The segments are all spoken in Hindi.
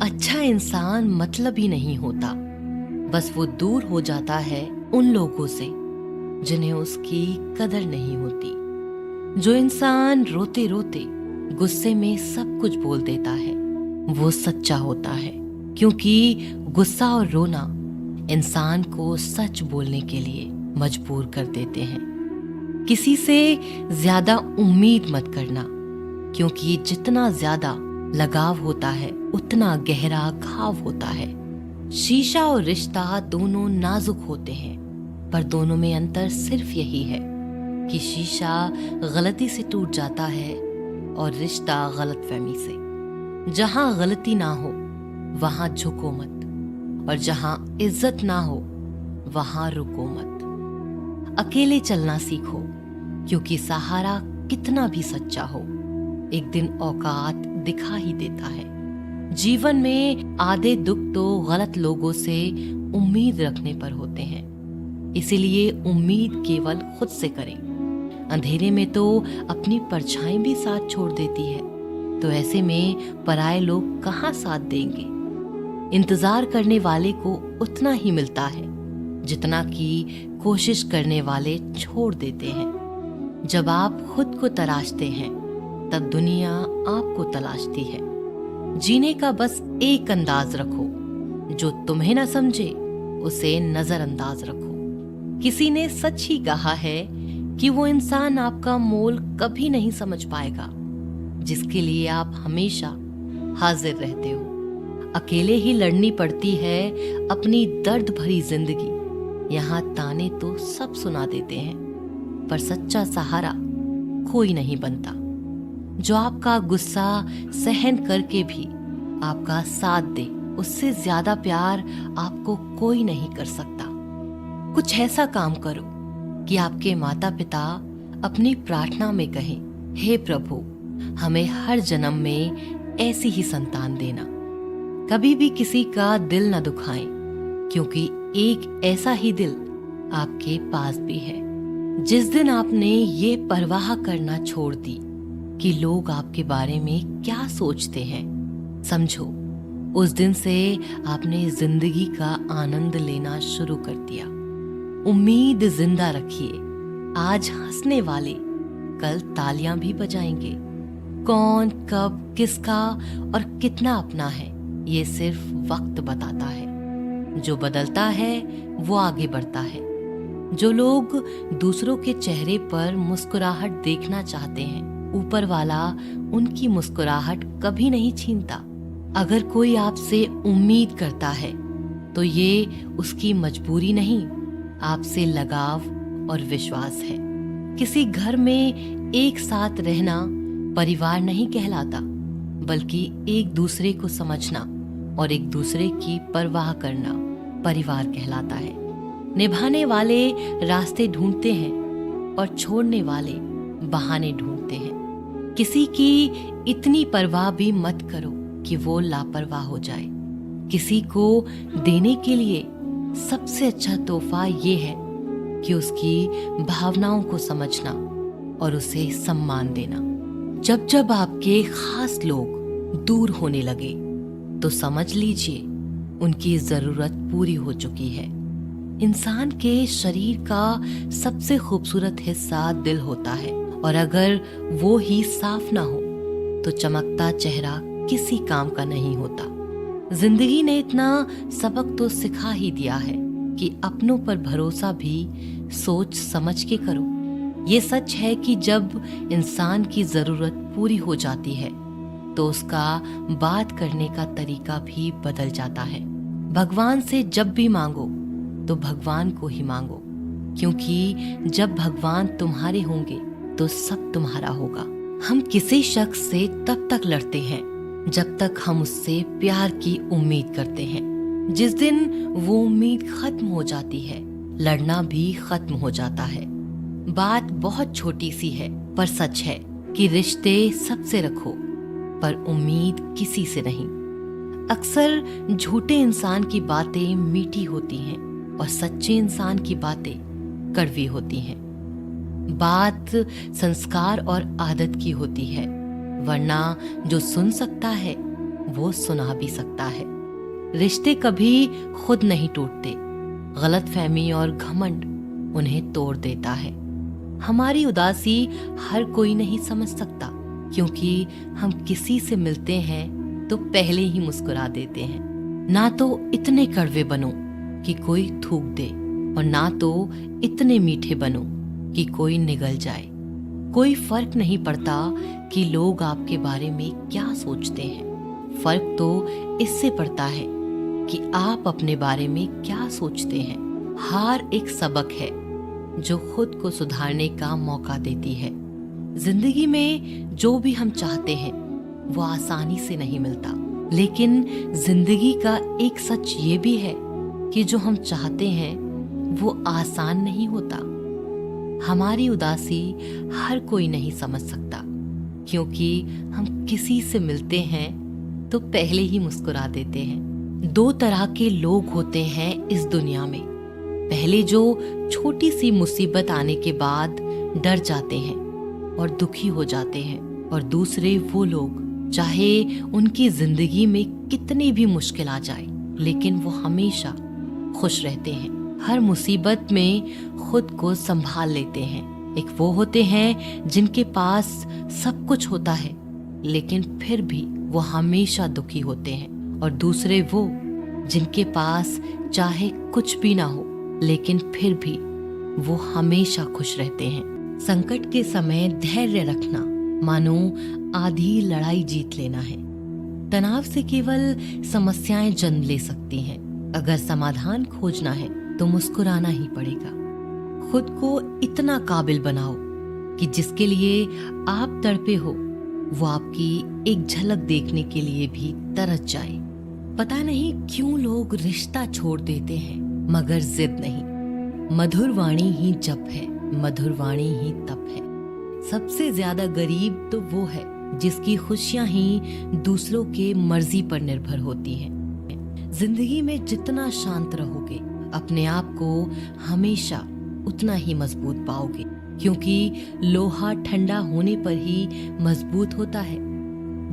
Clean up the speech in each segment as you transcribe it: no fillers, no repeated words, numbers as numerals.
अच्छा इंसान मतलबी नहीं होता, बस वो दूर हो जाता है उन लोगों से जिन्हें उसकी कदर नहीं होती। जो इंसान रोते रोते गुस्से में सब कुछ बोल देता है वो सच्चा होता है, क्योंकि गुस्सा और रोना इंसान को सच बोलने के लिए मजबूर कर देते हैं। किसी से ज्यादा उम्मीद मत करना, क्योंकि जितना ज्यादा लगाव होता है उतना गहरा घाव होता है। शीशा और रिश्ता दोनों नाजुक होते हैं, पर दोनों में अंतर सिर्फ यही है कि शीशा गलती से टूट जाता है और रिश्ता गलतफहमी से। जहां गलती ना हो वहां झुको मत, और जहां इज्जत ना हो वहां रुको मत। अकेले चलना सीखो, क्योंकि सहारा कितना भी सच्चा हो एक दिन औकात दिखा ही देता है। जीवन में आधे दुख तो गलत लोगों से उम्मीद रखने पर होते हैं, इसीलिए उम्मीद केवल खुद से करें। अंधेरे में तो अपनी परछाई भी साथ छोड़ देती है, तो ऐसे में पराये लोग कहाँ साथ देंगे। इंतजार करने वाले को उतना ही मिलता है जितना कि कोशिश करने वाले छोड़ देते हैं। जब आप खुद को तराशते हैं तब दुनिया आपको तलाशती है। जीने का बस एक अंदाज रखो, जो तुम्हें ना समझे उसे नजरअंदाज रखो। किसी ने सच ही कहा है कि वो इंसान आपका मोल कभी नहीं समझ पाएगा जिसके लिए आप हमेशा हाजिर रहते हो। अकेले ही लड़नी पड़ती है अपनी दर्द भरी जिंदगी। यहाँ ताने तो सब सुना देते हैं, पर सच्चा सहारा कोई नहीं बनता। जो आपका गुस्सा सहन करके भी आपका साथ दे, उससे ज्यादा प्यार आपको कोई नहीं कर सकता। कुछ ऐसा काम करो कि आपके माता पिता अपनी प्रार्थना में कहें, हे प्रभु, हमें हर जन्म में ऐसी ही संतान देना। कभी भी किसी का दिल न दुखाएं, क्योंकि एक ऐसा ही दिल आपके पास भी है। जिस दिन आपने ये परवाह करना छोड़ दी कि लोग आपके बारे में क्या सोचते हैं, समझो उस दिन से आपने जिंदगी का आनंद लेना शुरू कर दिया। उम्मीद जिंदा रखिए, आज हंसने वाले कल तालियां भी बजाएंगे। कौन कब किसका और कितना अपना है ये सिर्फ वक्त बताता है। जो बदलता है वो आगे बढ़ता है। जो लोग दूसरों के चेहरे पर मुस्कुराहट देखना चाहते हैं, ऊपर वाला उनकी मुस्कुराहट कभी नहीं छीनता। अगर कोई आपसे उम्मीद करता है तो ये उसकी मजबूरी नहीं, आपसे लगाव और विश्वास है। किसी घर में एक साथ रहना परिवार नहीं कहलाता, बल्कि एक दूसरे को समझना और एक दूसरे की परवाह करना परिवार कहलाता है। निभाने वाले रास्ते ढूंढते हैं और छोड़ने वाले बहाने ढूंढते हैं। किसी की इतनी परवाह भी मत करो कि वो लापरवाह हो जाए। किसी को देने के लिए सबसे अच्छा तोहफा ये है कि उसकी भावनाओं को समझना और उसे सम्मान देना। जब जब आपके खास लोग दूर होने लगे तो समझ लीजिए उनकी जरूरत पूरी हो चुकी है। इंसान के शरीर का सबसे खूबसूरत हिस्सा दिल होता है, और अगर वो ही साफ ना हो तो चमकता चेहरा किसी काम का नहीं होता। जिंदगी ने इतना सबक तो सिखा ही दिया है कि अपनों पर भरोसा भी सोच समझ के करो। ये सच है कि जब इंसान की जरूरत पूरी हो जाती है तो उसका बात करने का तरीका भी बदल जाता है। भगवान से जब भी मांगो तो भगवान को ही मांगो, क्योंकि जब भगवान तुम्हारे होंगे तो सब तुम्हारा होगा। हम किसी शख्स से तब तक लड़ते हैं जब तक हम उससे प्यार की उम्मीद करते हैं। जिस दिन वो उम्मीद खत्म हो जाती है, लड़ना भी खत्म हो जाता है। बात बहुत छोटी सी है पर सच है कि रिश्ते सबसे रखो, पर उम्मीद किसी से नहीं। अक्सर झूठे इंसान की बातें मीठी होती हैं और सच्चे इंसान की बातें कड़वी होती हैं। बात संस्कार और आदत की होती है, वरना जो सुन सकता है वो सुना भी सकता है। रिश्ते कभी खुद नहीं टूटते, गलतफहमी और घमंड उन्हें तोड़ देता है। हमारी उदासी हर कोई नहीं समझ सकता, क्योंकि हम किसी से मिलते हैं तो पहले ही मुस्कुरा देते हैं। ना तो इतने कड़वे बनो कि कोई थूक दे, और ना तो इतने मीठे बनो कि कोई निगल जाए। कोई फर्क नहीं पड़ता कि लोग आपके बारे में क्या सोचते हैं, फर्क तो इससे पड़ता है कि आप अपने बारे में क्या सोचते हैं। हार एक सबक है जो खुद को सुधारने का मौका देती है। जिंदगी में जो भी हम चाहते हैं वो आसानी से नहीं मिलता, लेकिन जिंदगी का एक सच ये भी है कि जो हम चाहते हैं वो आसान नहीं होता। हमारी उदासी हर कोई नहीं समझ सकता, क्योंकि हम किसी से मिलते हैं तो पहले ही मुस्कुरा देते हैं। दो तरह के लोग होते हैं इस दुनिया में। पहले जो छोटी सी मुसीबत आने के बाद डर जाते हैं और दुखी हो जाते हैं, और दूसरे वो लोग चाहे उनकी जिंदगी में कितनी भी मुश्किल आ जाए लेकिन वो हमेशा खुश रहते हैं। हर मुसीबत में खुद को संभाल लेते हैं। एक वो होते हैं जिनके पास सब कुछ होता है लेकिन फिर भी वो हमेशा दुखी होते हैं, और दूसरे वो जिनके पास चाहे कुछ भी ना हो लेकिन फिर भी वो हमेशा खुश रहते हैं। संकट के समय धैर्य रखना मानो आधी लड़ाई जीत लेना है। तनाव से केवल समस्याएं जन्म ले सकती हैं। अगर समाधान खोजना है तो मुस्कुराना ही पड़ेगा। खुद को इतना काबिल बनाओ कि जिसके लिए आप तड़पे हो वो आपकी एक झलक देखने के लिए भी तरस जाए। पता नहीं क्यों लोग रिश्ता छोड़ देते हैं, मगर जिद नहीं। मधुर वाणी ही जप है, मधुर वाणी ही तप है। सबसे ज्यादा गरीब तो वो है जिसकी खुशियां ही दूसरों के मर्जी पर निर्भर होती हैं। जिंदगी में जितना शांत रहोगे अपने आप को हमेशा उतना ही मजबूत पाओगे, क्योंकि लोहा ठंडा होने पर ही मजबूत होता है।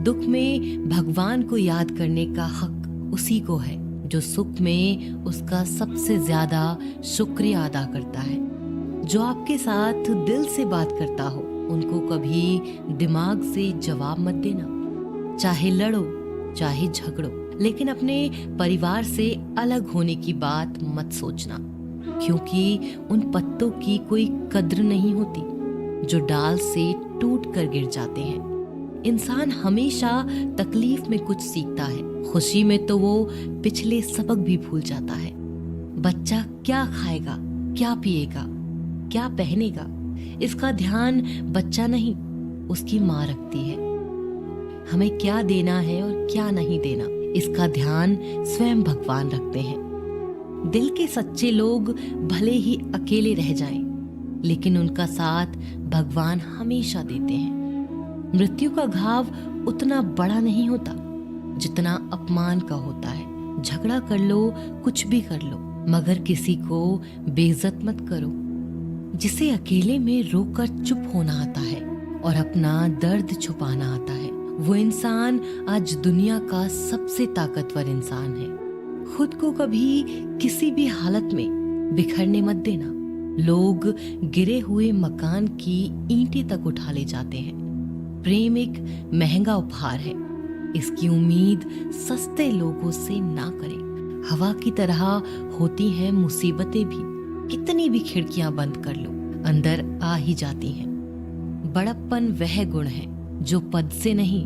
दुख में भगवान को याद करने का हक उसी को है जो सुख में उसका सबसे ज्यादा शुक्रिया अदा करता है। जो आपके साथ दिल से बात करता हो उनको कभी दिमाग से जवाब मत देना। चाहे लड़ो चाहे झगड़ो, लेकिन अपने परिवार से अलग होने की बात मत सोचना, क्योंकि उन पत्तों की कोई कद्र नहीं होती जो डाल से टूट कर गिर जाते हैं। इंसान हमेशा तकलीफ में कुछ सीखता है, खुशी में तो वो पिछले सबक भी भूल जाता है। बच्चा क्या खाएगा, क्या पिएगा, क्या पहनेगा, इसका ध्यान बच्चा नहीं उसकी माँ रखती है। हमें क्या देना है और क्या नहीं देना, इसका ध्यान स्वयं भगवान रखते हैं। दिल के सच्चे लोग भले ही अकेले रह जाएं, लेकिन उनका साथ भगवान हमेशा देते हैं। मृत्यु का घाव उतना बड़ा नहीं होता जितना अपमान का होता है। झगड़ा कर लो, कुछ भी कर लो, मगर किसी को बेइज्जत मत करो। जिसे अकेले में रोकर चुप होना आता है और अपना दर्द छुपाना आता है, वो इंसान आज दुनिया का सबसे ताकतवर इंसान है। खुद को कभी किसी भी हालत में बिखरने मत देना। लोग गिरे हुए मकान की ईंटें तक उठा ले जाते हैं। प्रेम एक महंगा उपहार है, इसकी उम्मीद सस्ते लोगों से ना करें। हवा की तरह होती हैं मुसीबतें भी, कितनी भी खिड़कियां बंद कर लो अंदर आ ही जाती हैं। बड़प्पन वह गुण है जो पद से नहीं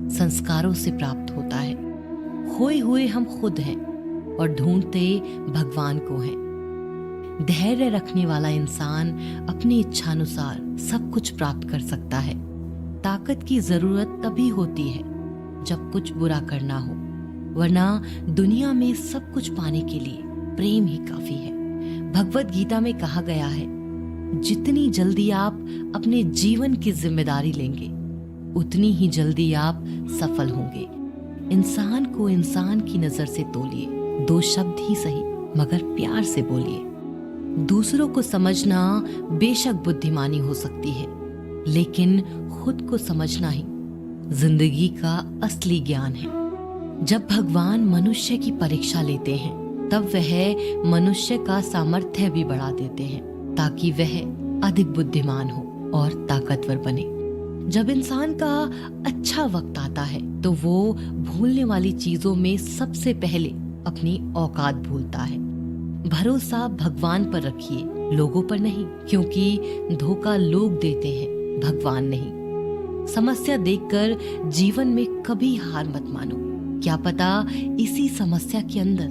संस्कारों से प्राप्त होता है। खोए हुए हम खुद हैं और ढूंढते भगवान को हैं। धैर्य रखने वाला इंसान अपनी इच्छानुसार सब कुछ प्राप्त कर सकता है। ताकत की जरूरत तभी होती है जब कुछ बुरा करना हो, वरना दुनिया में सब कुछ पाने के लिए प्रेम ही काफी है। भगवत गीता में कहा गया है, जितनी जल्दी आप अपने जीवन की जिम्मेदारी लेंगे उतनी ही जल्दी आप सफल होंगे। इंसान को इंसान की नजर से तोलिए, 2 शब्द ही सही मगर प्यार से बोलिए। दूसरों को समझना बेशक बुद्धिमानी हो सकती है, लेकिन खुद को समझना ही जिंदगी का असली ज्ञान है। जब भगवान मनुष्य की परीक्षा लेते हैं तब वह मनुष्य का सामर्थ्य भी बढ़ा देते हैं ताकि वह अधिक बुद्धिमान हो और ताकतवर बने। जब इंसान का अच्छा वक्त आता है तो वो भूलने वाली चीजों में सबसे पहले अपनी औकात भूलता है। भरोसा भगवान पर रखिए, लोगों पर नहीं, क्योंकि धोखा लोग देते हैं, भगवान नहीं। समस्या देखकर जीवन में कभी हार मत मानो। क्या पता इसी समस्या के अंदर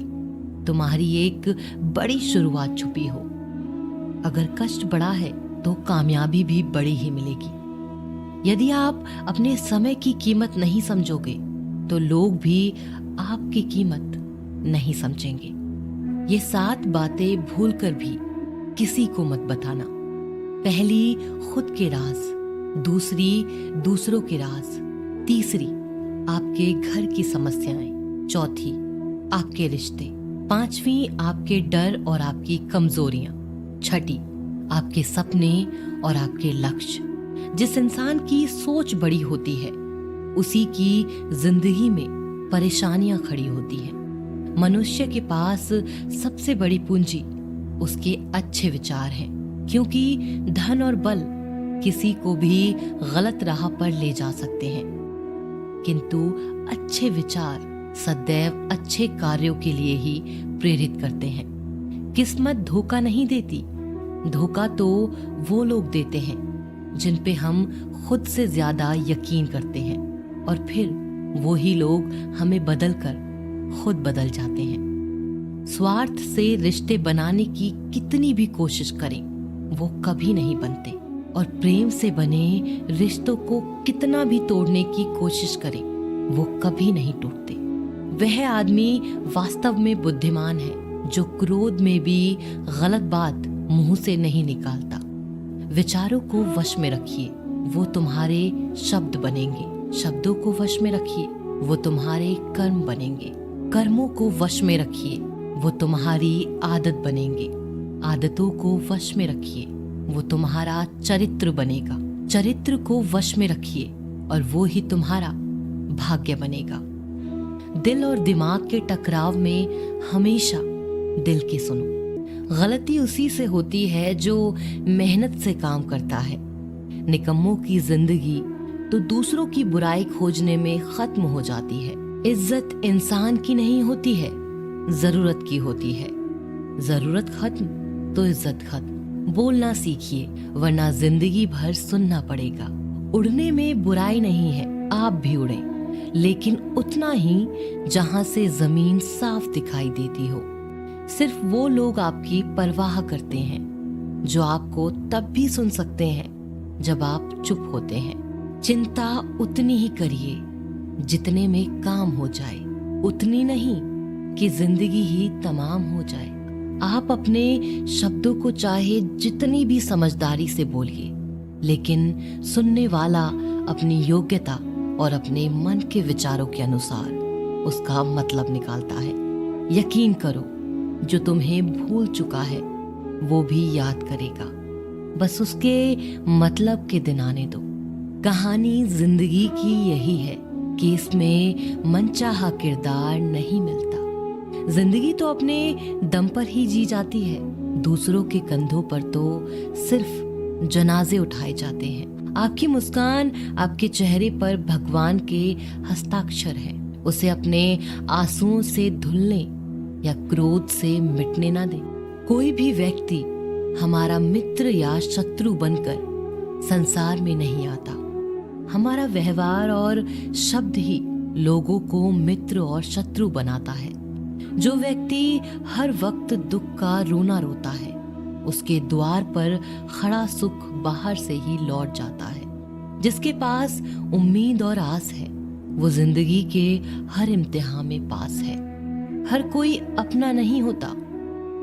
तुम्हारी एक बड़ी शुरुआत छुपी हो। अगर कष्ट बड़ा है तो कामयाबी भी बड़ी ही मिलेगी। यदि आप अपने समय की कीमत नहीं समझोगे तो लोग भी आपकी कीमत नहीं समझेंगे। ये 7 बातें भूलकर भी किसी को मत बताना। पहली, खुद के राज। दूसरी, दूसरों के राज। तीसरी, आपके घर की समस्याएं। चौथी, आपके रिश्ते। पांचवी, आपके डर और आपकी कमजोरियां। छठी, आपके सपने और आपके लक्ष्य। जिस इंसान की सोच बड़ी होती है उसी की जिंदगी में परेशानियां खड़ी होती हैं। मनुष्य के पास सबसे बड़ी पूंजी उसके अच्छे विचार हैं, क्योंकि धन और बल किसी को भी गलत राह पर ले जा सकते हैं, किंतु अच्छे विचार सदैव अच्छे कार्यों के लिए ही प्रेरित करते हैं। किस्मत धोखा नहीं देती। धोखा तो वो लोग देते हैं जिन पे हम खुद से ज्यादा यकीन करते हैं, और फिर वो ही लोग हमें बदलकर खुद बदल जाते हैं। स्वार्थ से रिश्ते बनाने की कितनी भी कोशिश करें वो कभी नहीं बनते, और प्रेम से बने रिश्तों को कितना भी तोड़ने की कोशिश करें वो कभी नहीं टूटते। वह आदमी वास्तव में बुद्धिमान है जो क्रोध में भी गलत बात मुंह से नहीं निकालता। विचारों को वश में रखिए, वो तुम्हारे शब्द बनेंगे। शब्दों को वश में रखिए, वो तुम्हारे कर्म बनेंगे। कर्मों को वश में रखिए, वो तुम्हारी आदत बनेंगे। आदतों को वश में रखिए, वो तुम्हारा चरित्र बनेगा। चरित्र को वश में रखिए और वो ही तुम्हारा भाग्य बनेगा। दिल और दिमाग के टकराव में हमेशा दिल की सुनो। गलती उसी से होती है जो मेहनत से काम करता है। निकम्मों की जिंदगी तो दूसरों की बुराई खोजने में खत्म हो जाती है। इज्जत इंसान की नहीं होती है, जरूरत की होती है। जरूरत खत्म तो इज्जत खत्म। बोलना सीखिए, वरना जिंदगी भर सुनना पड़ेगा। उड़ने में बुराई नहीं है, आप भी उड़ें, लेकिन उतना ही जहां से जमीन साफ दिखाई देती हो। सिर्फ वो लोग आपकी परवाह करते हैं जो आपको तब भी सुन सकते हैं जब आप चुप होते हैं। चिंता उतनी ही करिए जितने में काम हो जाए, उतनी नहीं कि जिंदगी ही तमाम हो जाए। आप अपने शब्दों को चाहे जितनी भी समझदारी से बोलिए, लेकिन सुनने वाला अपनी योग्यता और अपने मन के विचारों के अनुसार उसका मतलब निकालता है। यकीन करो, जो तुम्हें भूल चुका है वो भी याद करेगा, बस उसके मतलब के दिन आने दो। कहानी जिंदगी की यही है कि इसमें मनचाहा किरदार नहीं मिलता। जिंदगी तो अपने दम पर ही जी जाती है, दूसरों के कंधों पर तो सिर्फ जनाजे उठाए जाते हैं। आपकी मुस्कान, आपके चेहरे पर भगवान के हस्ताक्षर है। उसे अपने आंसुओं से धुलने या क्रोध से मिटने ना दे। कोई भी व्यक्ति हमारा मित्र या शत्रु बनकर संसार में नहीं आता। हमारा व्यवहार और शब्द ही लोगों को मित्र और शत्रु बनाता है। जो व्यक्ति हर वक्त दुख का रोना रोता है, उसके द्वार पर खड़ा सुख बाहर से ही लौट जाता है। जिसके पास उम्मीद और आस है वो जिंदगी के हर इम्तिहान में पास है। हर कोई अपना नहीं होता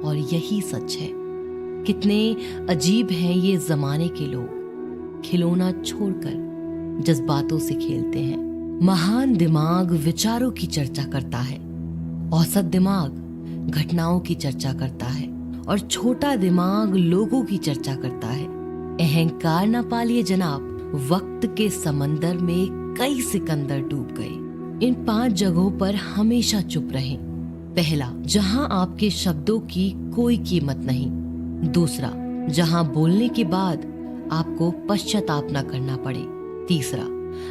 और यही सच है। कितने अजीब हैं ये जमाने के लोग, खिलौना छोड़कर जज्बातों से खेलते हैं। महान दिमाग विचारों की चर्चा करता है, औसत दिमाग घटनाओं की चर्चा करता है और छोटा दिमाग लोगों की चर्चा करता है। अहंकार न पालिए जनाब, वक्त के समंदर में कई सिकंदर डूब गए। इन 5 जगहों पर हमेशा चुप रहें। पहला, जहां आपके शब्दों की कोई कीमत नहीं। दूसरा, जहां बोलने के बाद आपको पश्चाताप न करना पड़े। तीसरा,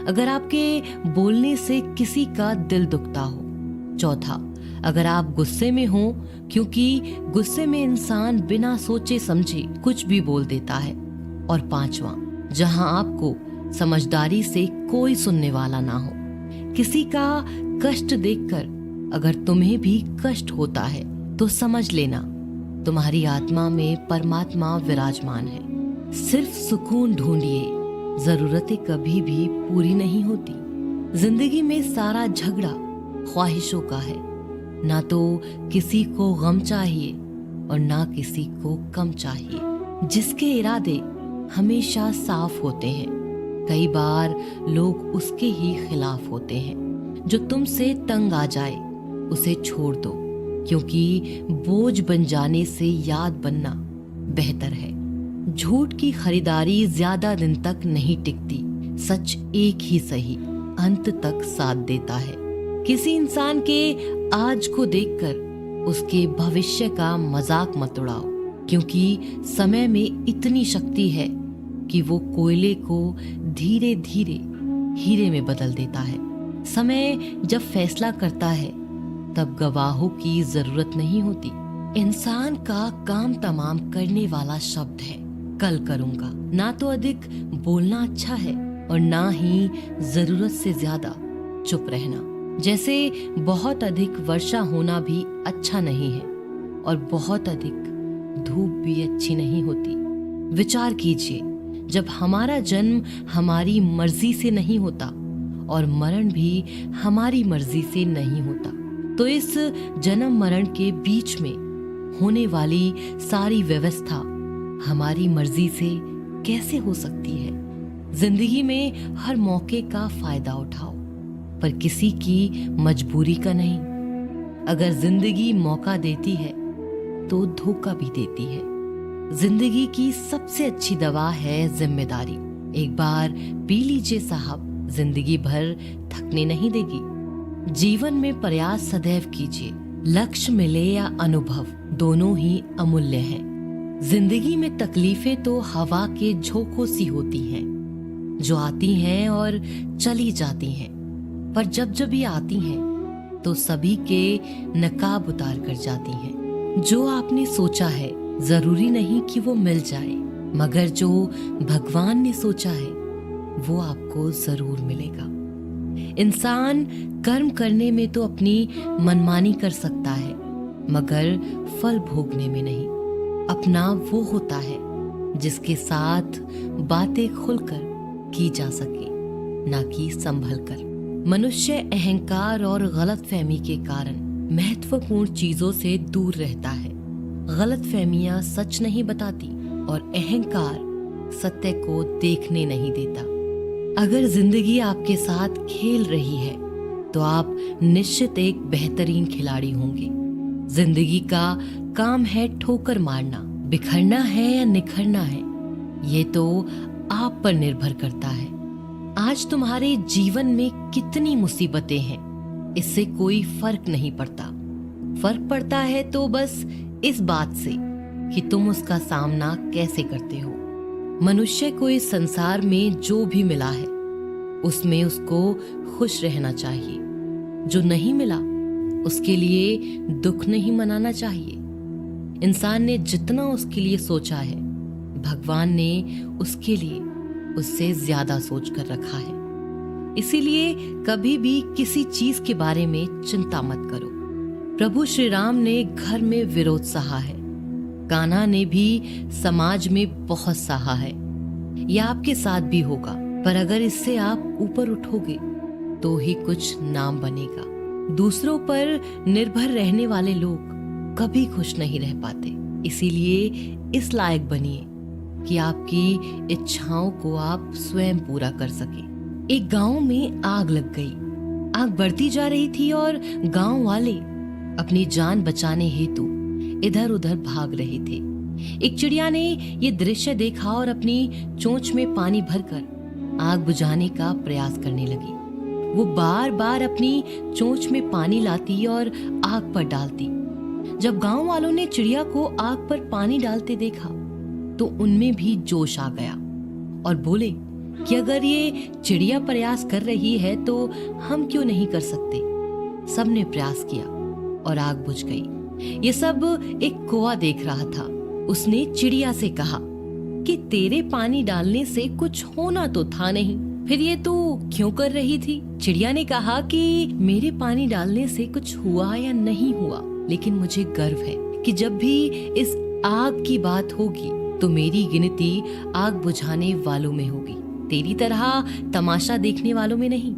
अगर आपके बोलने से किसी का दिल दुखता हो। चौथा, अगर आप गुस्से में हो, क्योंकि गुस्से में इंसान बिना सोचे समझे कुछ भी बोल देता है। और पांचवा, जहां आपको समझदारी से कोई सुनने वाला ना हो। किसी का कष्ट देखकर अगर तुम्हें भी कष्ट होता है तो समझ लेना तुम्हारी आत्मा में परमात्मा विराजमान है। सिर्फ सुकून ढूंढिए, जरूरतें कभी भी पूरी नहीं होती। जिंदगी में सारा झगड़ा ख्वाहिशों का है। ना तो किसी को गम चाहिए और ना किसी को कम चाहिए। जिसके इरादे हमेशा साफ होते हैं, कई बार लोग उसके ही खिलाफ होते हैं। जो तुमसे तंग आ जाए उसे छोड़ दो, क्योंकि बोझ बन जाने से याद बनना बेहतर है। झूठ की खरीदारी ज्यादा दिन तक नहीं टिकती। सच एक ही सही अंत तक साथ देता है। किसी इंसान के आज को देखकर उसके भविष्य का मजाक मत उड़ाओ, क्योंकि समय में इतनी शक्ति है कि वो कोयले को धीरे धीरे हीरे में बदल देता है। समय जब फैसला करता है तब गवाहों की जरूरत नहीं होती। इंसान का काम तमाम करने वाला शब्द है कल करूंगा। ना तो अधिक बोलना अच्छा है और ना ही जरूरत से ज्यादा चुप रहना। जैसे बहुत अधिक वर्षा होना भी अच्छा नहीं है और बहुत अधिक धूप भी अच्छी नहीं होती। विचार कीजिए, जब हमारा जन्म हमारी मर्जी से नहीं होता और मरण भी हमारी मर्जी से नहीं होता, तो इस जन्म मरण के बीच में होने वाली सारी व्यवस्था हमारी मर्जी से कैसे हो सकती है। जिंदगी में हर मौके का फायदा उठाओ, पर किसी की मजबूरी का नहीं। अगर जिंदगी मौका देती है तो धोखा भी देती है। जिंदगी की सबसे अच्छी दवा है जिम्मेदारी। एक बार पी लीजिए साहब, जिंदगी भर थकने नहीं देगी। जीवन में प्रयास सदैव कीजिए। लक्ष्य मिले या अनुभव, दोनों ही अमूल्य हैं। जिंदगी में तकलीफें तो हवा के झोंकों सी होती हैं, जो आती हैं और चली जाती हैं, पर जब जब ये आती हैं तो सभी के नकाब उतार कर जाती हैं। जो आपने सोचा है जरूरी नहीं कि वो मिल जाए, मगर जो भगवान ने सोचा है वो आपको जरूर मिलेगा। इंसान कर्म करने में तो अपनी मनमानी कर सकता है, मगर फल भोगने में नहीं। अपना वो होता है जिसके साथ बातें खुलकर की जा सके, ना कि संभल कर। मनुष्य अहंकार और गलतफहमी के कारण महत्वपूर्ण चीजों से दूर रहता है। गलतफहमियां सच नहीं बताती और अहंकार सत्य को देखने नहीं देता। अगर जिंदगी आपके साथ खेल रही है तो आप निश्चित एक बेहतरीन खिलाड़ी होंगे। जिंदगी का काम है ठोकर मारना। बिखरना है या निखरना है, ये तो आप पर निर्भर करता है। आज तुम्हारे जीवन में कितनी मुसीबतें हैं, इससे कोई फर्क नहीं पड़ता। फर्क पड़ता है तो बस इस बात से कि तुम उसका सामना कैसे करते हो। मनुष्य को इस संसार में जो भी मिला है उसमें उसको खुश रहना चाहिए। जो नहीं मिला उसके लिए दुख नहीं मनाना चाहिए। इंसान ने जितना उसके लिए सोचा है, भगवान ने उसके लिए उससे ज्यादा सोच कर रखा है। इसीलिए कभी भी किसी चीज के बारे में चिंता मत करो। प्रभु श्री राम ने घर में विरोध सहा है, कान्हा ने भी समाज में बहुत सहा है। यह आपके साथ भी होगा, पर अगर इससे आप ऊपर उठोगे तो ही कुछ नाम बनेगा। दूसरों पर निर्भर रहने वाले लोग कभी खुश नहीं रह पाते। इसीलिए इस लायक बनिए कि आपकी इच्छाओं को आप स्वयं पूरा कर सके। एक गांव में आग लग गई। आग बढ़ती जा रही थी और गांव वाले अपनी जान बचाने हेतु इधर उधर भाग रहे थे। एक चिड़िया ने ये दृश्य देखा और अपनी चोंच में पानी भरकर आग बुझाने का प्रयास करने लगी। वो बार बार अपनी चोंच में पानी लाती और आग पर डालती। जब गांव वालों ने चिड़िया को आग पर पानी डालते देखा तो उनमें भी जोश आ गया और बोले कि अगर ये चिड़िया प्रयास कर रही है तो हम क्यों नहीं कर सकते। सबने प्रयास किया और आग बुझ गई। ये सब एक कौवा देख रहा था। उसने चिड़िया से कहा कि तेरे पानी डालने से कुछ होना तो था नहीं, फिर ये तू क्यों कर रही थी। चिड़िया ने कहा कि मेरे पानी डालने से कुछ हुआ या नहीं हुआ, लेकिन मुझे गर्व है कि जब भी इस आग की बात होगी तो मेरी गिनती आग बुझाने वालों में होगी, तेरी तरह तमाशा देखने वालों में नहीं।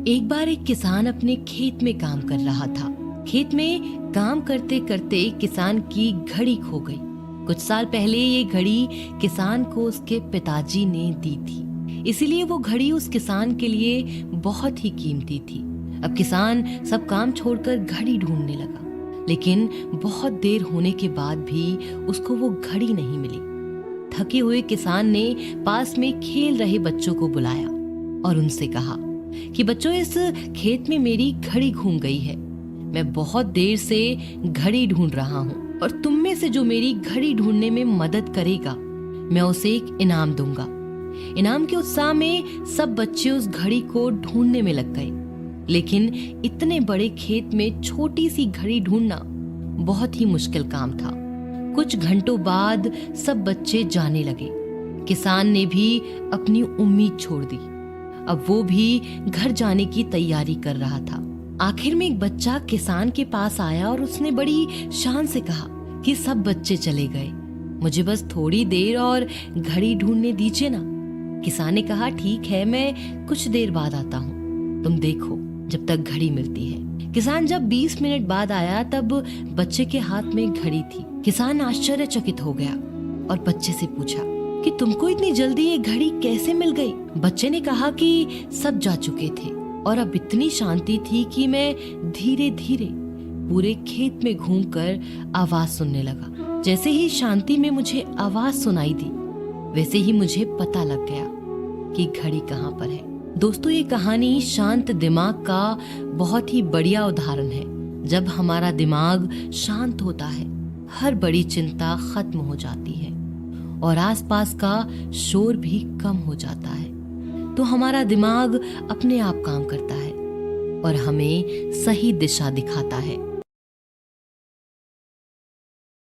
एक बार एक किसान अपने खेत में काम कर रहा था। खेत में काम करते करते किसान की घड़ी खो गई। कुछ साल पहले ये घड़ी किसान को उसके पिताजी ने दी थी, इसीलिए वो घड़ी उस किसान के लिए बहुत ही कीमती थी। अब किसान सब काम छोड़कर घड़ी ढूंढने लगा, लेकिन बहुत देर होने के बाद भी उसको वो घड़ी नहीं मिली। थके हुए किसान ने पास में खेल रहे बच्चों को बुलाया और उनसे कहा कि बच्चों, इस खेत में मेरी घड़ी घूम गई है। मैं बहुत देर से घड़ी ढूंढ रहा हूँ और तुम में से जो मेरी घड़ी ढूंढने में मदद करेगा मैं उसे एक इनाम दूंगा। इनाम के उत्साह में सब बच्चे उस घड़ी को ढूंढने में लग गए, लेकिन इतने बड़े खेत में छोटी सी घड़ी ढूंढना बहुत ही मुश्किल काम था। कुछ घंटों बाद सब बच्चे जाने लगे। किसान ने भी अपनी उम्मीद छोड़ दी। अब वो भी घर जाने की तैयारी कर रहा था। आखिर में एक बच्चा किसान के पास आया और उसने बड़ी शान से कहा कि सब बच्चे चले गए, मुझे बस थोड़ी देर और घड़ी ढूंढने दीजिए ना। किसान ने कहा, ठीक है, मैं कुछ देर बाद आता हूँ, तुम देखो जब तक घड़ी मिलती है। किसान जब 20 मिनट बाद आया तब बच्चे के हाथ में घड़ी थी। किसान आश्चर्यचकित हो गया और बच्चे से पूछा कि तुमको इतनी जल्दी ये घड़ी कैसे मिल गई। बच्चे ने कहा कि सब जा चुके थे और अब इतनी शांति थी कि मैं धीरे धीरे पूरे खेत में घूमकर आवाज सुनने लगा। जैसे ही शांति में मुझे आवाज सुनाई दी, वैसे ही मुझे पता लग गया कि घड़ी कहाँ पर है। दोस्तों, ये कहानी शांत दिमाग का बहुत ही बढ़िया उदाहरण है। जब हमारा दिमाग शांत होता है, हर बड़ी चिंता खत्म हो जाती है और आसपास का शोर भी कम हो जाता है, तो हमारा दिमाग अपने आप काम करता है और हमें सही दिशा दिखाता है।